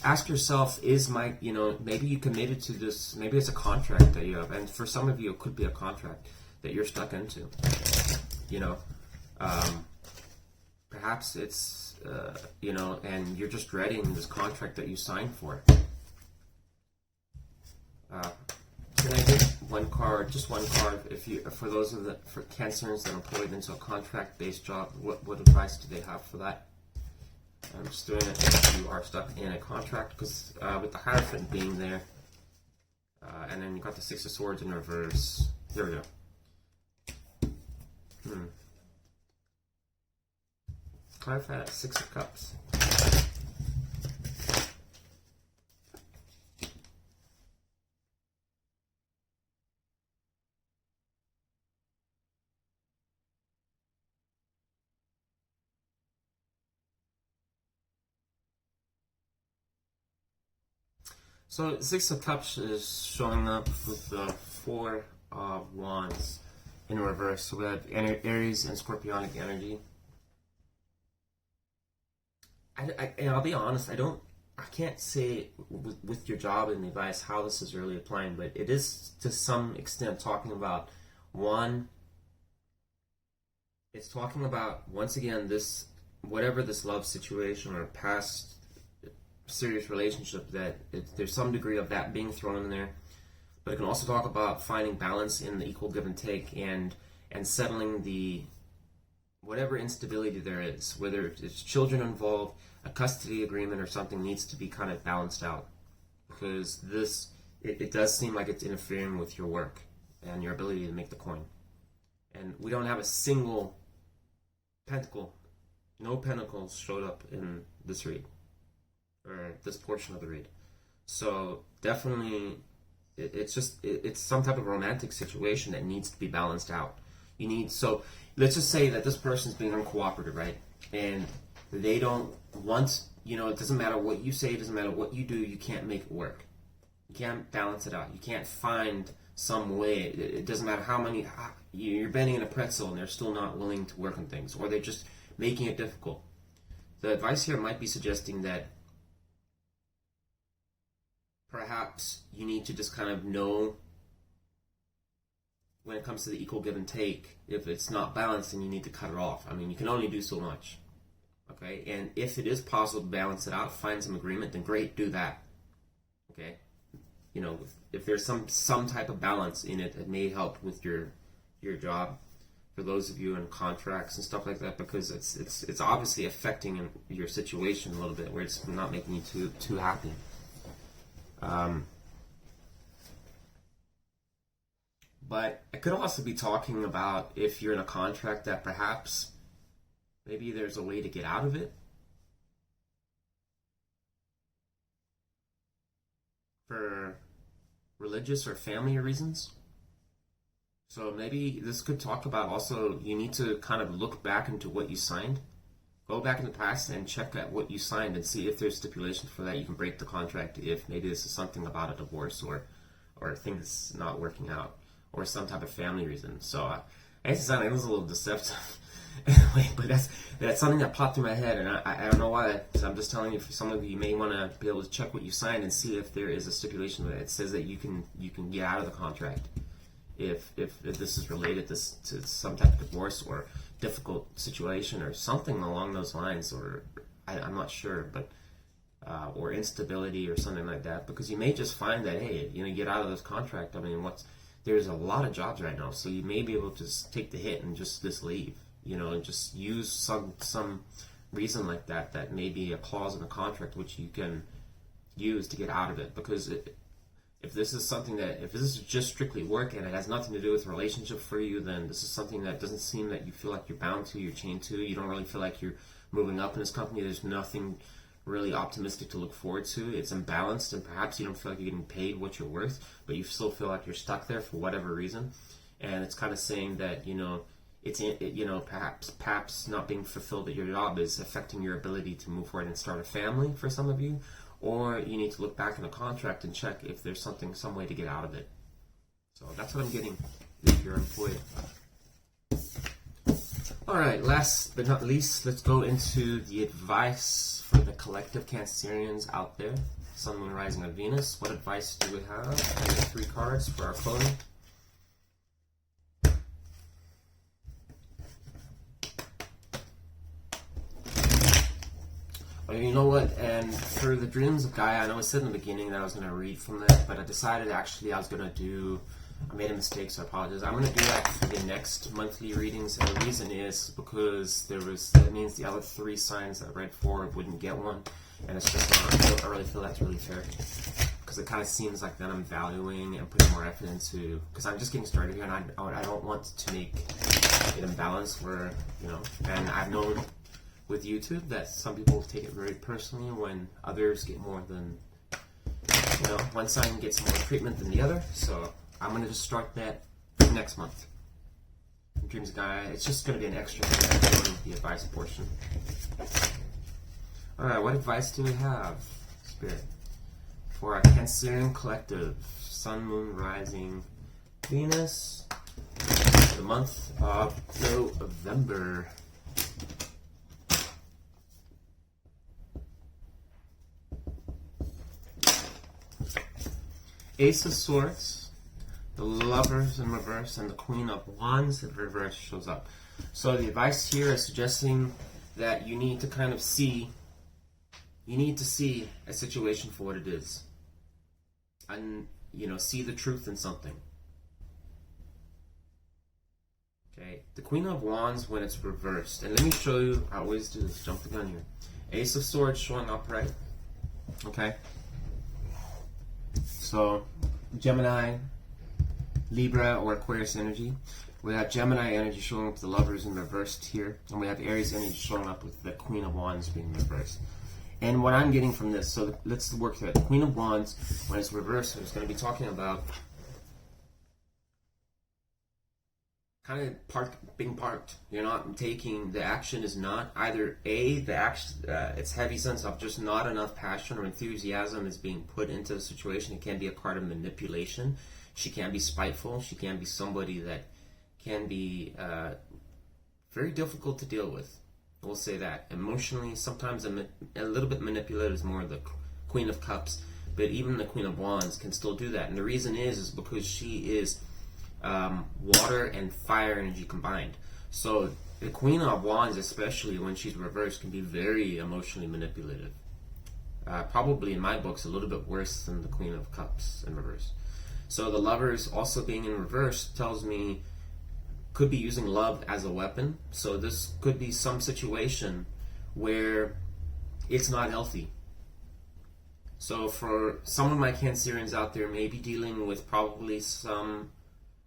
Speaker 1: ask yourself, maybe you committed to this, maybe it's a contract that you have, and for some of you it could be a contract that you're stuck into. Perhaps it's, and you're just dreading this contract that you signed for. Can I get one card, just one card, for those for Cancers that are employed into a contract-based job, what advice do they have for that? I'm just doing it if you are stuck in a contract, because with the Hierophant being there, and then you got the Six of Swords in reverse. There we go. Clarify that Six of Cups. So Six of Cups is showing up with the Four of Wands in reverse. So we have Aries and Scorpionic energy. I'll be honest, I can't say with your job and the advice how this is really applying, but it is to some extent talking about it's talking about, once again, whatever this love situation or past serious relationship, that there's some degree of that being thrown in there, but it can also talk about finding balance in the equal give and take and settling the whatever instability there is, whether it's children involved, a custody agreement or something needs to be kind of balanced out, because it does seem like it's interfering with your work and your ability to make the coin. And we don't have a single pentacle, no pentacles showed up in this read, or this portion of the read. So definitely it's some type of romantic situation that needs to be balanced out. So let's just say that this person's being uncooperative, right? And they don't want, it doesn't matter what you say, it doesn't matter what you do, you can't make it work. You can't balance it out. You can't find some way. It doesn't matter how many, you're bending in a pretzel and they're still not willing to work on things, or they're just making it difficult. The advice here might be suggesting that perhaps you need to just kind of know when it comes to the equal give and take, if it's not balanced, then you need to cut it off. I mean, you can only do so much. Okay, and if it is possible to balance it out, find some agreement, then great, do that. Okay, you know, if there's some type of balance in it, it may help with your job. For those of you in contracts and stuff like that, because it's obviously affecting your situation a little bit, where it's not making you too happy. But I could also be talking about if you're in a contract that perhaps maybe there's a way to get out of it for religious or family reasons. So maybe this could talk about also, you need to kind of look back into what you signed. Go back in the past and check at what you signed and see if there's stipulations for that. You can break the contract if maybe this is something about a divorce or things not working out or some type of family reason. So I guess it was a little deceptive anyway, but that's something that popped through my head, and I don't know why. So I'm just telling you, for some of you may want to be able to check what you signed and see if there is a stipulation that it says that you can get out of the contract if this is related to some type of divorce or difficult situation or something along those lines, or I'm not sure, but or instability or something like that, because you may just find that, hey, you get out of this contract. I mean, there's a lot of jobs right now, so you may be able to just take the hit and just leave, and just use some reason like that may be a clause in the contract which you can use to get out of it. Because if this is just strictly work and it has nothing to do with a relationship for you, then this is something that doesn't seem that you feel like you're bound to, you're chained to. You don't really feel like you're moving up in this company. There's nothing really optimistic to look forward to. It's imbalanced, and perhaps you don't feel like you're getting paid what you're worth, but you still feel like you're stuck there for whatever reason. And it's kind of saying that, perhaps not being fulfilled at your job is affecting your ability to move forward and start a family for some of you. Or you need to look back in the contract and check if there's some way to get out of it. So that's what I'm getting if you're employed. Alright, last but not least, let's go into the advice for the collective Cancerians out there. Sun, Moon, Rising of Venus. What advice do we have? We have 3 cards for our clothing. You know what, and for the Dreams of Gaia, I know I said in the beginning that I was going to read from that, but I decided actually I made a mistake, so I apologize. I'm going to do that for the next monthly readings, and the reason is because that means the other 3 signs that I read for wouldn't get one, and it's just not, I don't really feel that's really fair, because it kind of seems like that I'm valuing and putting more effort into, because I'm just getting started here, and I don't want to make it imbalanced where, and I've known with YouTube that some people take it very personally when others get more than, one sign gets more treatment than the other. So I'm going to just start that next month. Dreams of Gaia, it's just going to be an extra thing doing the advice portion. Alright, what advice do we have, Spirit, for our Cancerian collective, Sun, Moon, Rising, Venus, the month of November? Ace of Swords, the Lovers in reverse, and the Queen of Wands in reverse shows up. So the advice here is suggesting that you need to kind of see a situation for what it is. And, see the truth in something. Okay, the Queen of Wands when it's reversed. And let me show you, I always do this, jump the gun here. Ace of Swords showing up, right? Okay. So, Gemini, Libra, or Aquarius energy. We have Gemini energy showing up with the Lovers in reversed here. And we have Aries energy showing up with the Queen of Wands being reversed. And what I'm getting from this, so let's work through it. The Queen of Wands, when it's reversed, it's going to be talking about kind of being parked. You're not taking, the action is not either the action, it's heavy sense of just not enough passion or enthusiasm is being put into the situation. It can be a card of manipulation. She can be spiteful. She can be somebody that can be very difficult to deal with. We'll say that. Emotionally, sometimes a little bit manipulative is more the Queen of Cups. but even the Queen of Wands can still do that. And the reason is because she is water and fire energy combined. So the Queen of Wands, especially when she's reversed, can be very emotionally manipulative. Probably in my books a little bit worse than the Queen of Cups in reverse. So the Lovers also being in reverse tells me could be using love as a weapon. So this could be some situation where it's not healthy. So for some of my Cancerians out there, maybe dealing with probably some,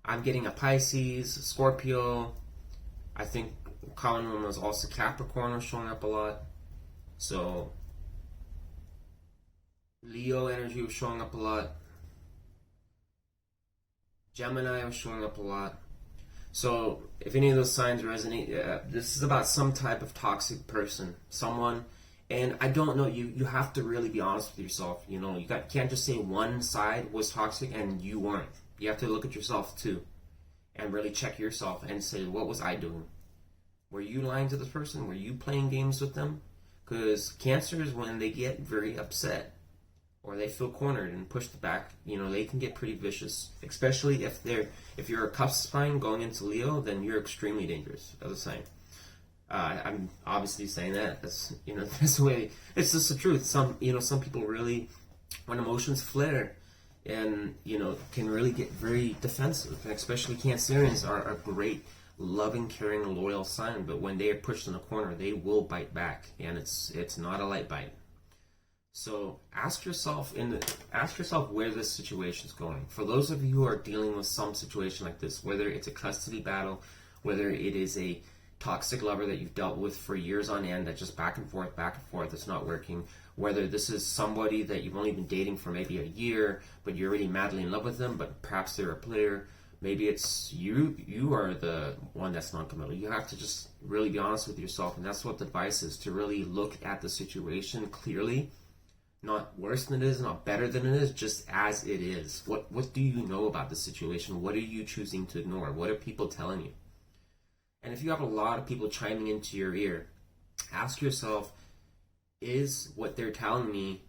Speaker 1: I'm getting a Pisces, Scorpio. I think common one was also Capricorn was showing up a lot. So Leo energy was showing up a lot. Gemini was showing up a lot. So if any of those signs resonate, this is about some type of toxic person, someone. And I don't know, you have to really be honest with yourself. You know, can't just say one side was toxic and you weren't. You have to look at yourself too and really check yourself and say, what was I doing? Were you lying to this person? Were you playing games with them? Because Cancers, when they get very upset or they feel cornered and pushed back, you know, they can get pretty vicious. Especially if you're a cup sign going into Leo, then you're extremely dangerous as a sign. I'm obviously saying that. That's, you know, that's the way. It's just the truth. Some people really, when emotions flare, and you know, can really get very defensive. And especially Cancerians are a great, loving, caring, loyal sign. But when they are pushed in a corner, they will bite back, and it's not a light bite. So ask yourself where this situation is going. For those of you who are dealing with some situation like this, whether it's a custody battle, whether it is a toxic lover that you've dealt with for years on end, that just back and forth, it's not working, whether this is somebody that you've only been dating for maybe a year, but you're really madly in love with them, but perhaps they're a player, maybe it's you are the one that's non-committal. You have to just really be honest with yourself, and that's what the advice is, to really look at the situation clearly. Not worse than it is, not better than it is, just as it is. What do you know about the situation? What are you choosing to ignore? What are people telling you? And if you have a lot of people chiming into your ear, ask yourself, is what they're telling me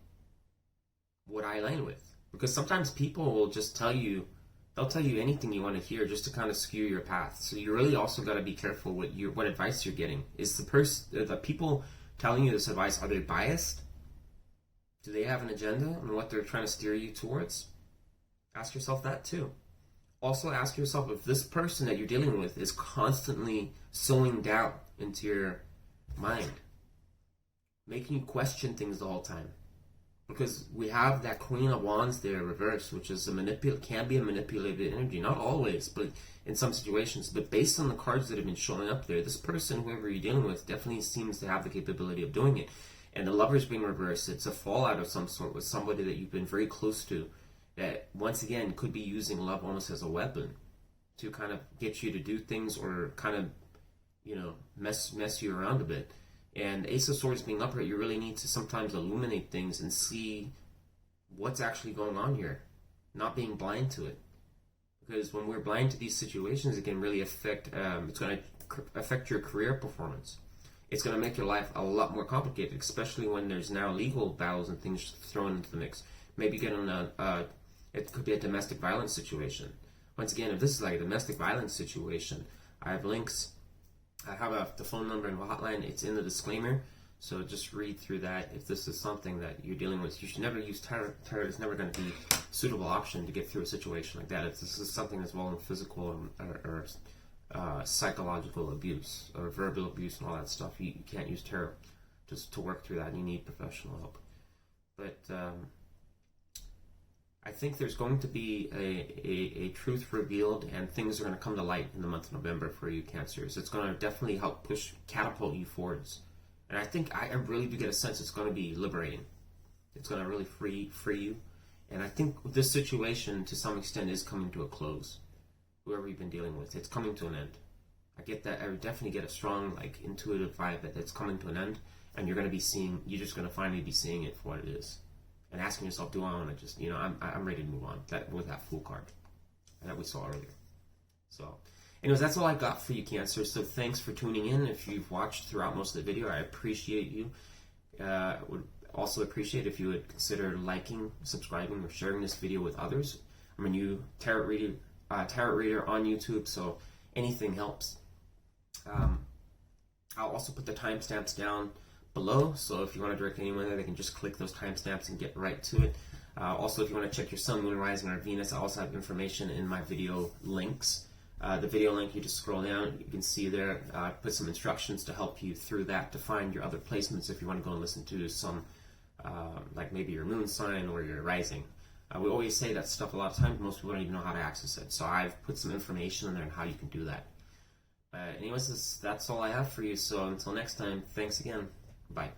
Speaker 1: what I align with? Because sometimes people will just tell you, they'll tell you anything you want to hear just to kind of skew your path. So you really also got to be careful what advice you're getting. Is the people telling you this advice, are they biased? Do they have an agenda on what they're trying to steer you towards? Ask yourself that too. Also ask yourself if this person that you're dealing with is constantly sowing doubt into your mind, making you question things the whole time. Because we have that Queen of Wands there reversed, which is can be a manipulated energy. Not always, but in some situations. But based on the cards that have been showing up there, this person, whoever you're dealing with, definitely seems to have the capability of doing it. And the Lovers being reversed, it's a fallout of some sort with somebody that you've been very close to, that once again could be using love almost as a weapon to kind of get you to do things or kind of, you know, mess you around a bit. And Ace of Swords being upright, you really need to sometimes illuminate things and see what's actually going on here, not being blind to it. Because when we're blind to these situations, it can really affect, it's going to affect your career performance. It's going to make your life a lot more complicated, especially when there's now legal battles and things thrown into the mix. Maybe get on it could be a domestic violence situation. Once again, if this is like a domestic violence situation, I have links. I have the phone number and the hotline. It's in the disclaimer, so just read through that. If this is something that you're dealing with, you should never use terror. Terror is never going to be a suitable option to get through a situation like that. If this is something that's well in physical or psychological abuse or verbal abuse and all that stuff, you can't use tarot just to work through that. You need professional help. But I think there's going to be a truth revealed, and things are going to come to light in the month of November for you Cancers. It's going to definitely help catapult you forwards. And I think I really do get a sense it's going to be liberating. It's going to really free you. And I think this situation, to some extent, is coming to a close. Whoever you've been dealing with, it's coming to an end. I get that. I definitely get a strong, like, intuitive vibe that it's coming to an end, and you're just going to finally be seeing it for what it is. And asking yourself, do I want to just, I'm ready to move on with that Fool card that we saw earlier. So, anyways, that's all I got for you, Cancer. So thanks for tuning in. If you've watched throughout most of the video, I appreciate you. Would also appreciate if you would consider liking, subscribing, or sharing this video with others. I'm a new tarot reader on YouTube, so anything helps. I'll also put the timestamps down below, so if you want to direct anyone there, they can just click those timestamps and get right to it. Also, if you want to check your Sun, Moon, Rising, or Venus, I also have information in my video links. The video link, you just scroll down, you can see there, put some instructions to help you through that to find your other placements if you want to go and listen to some, like maybe your moon sign or your rising. We always say that stuff a lot of times, most people don't even know how to access it. So I've put some information in there on how you can do that. Anyways, that's all I have for you. So until next time, thanks again. Bye.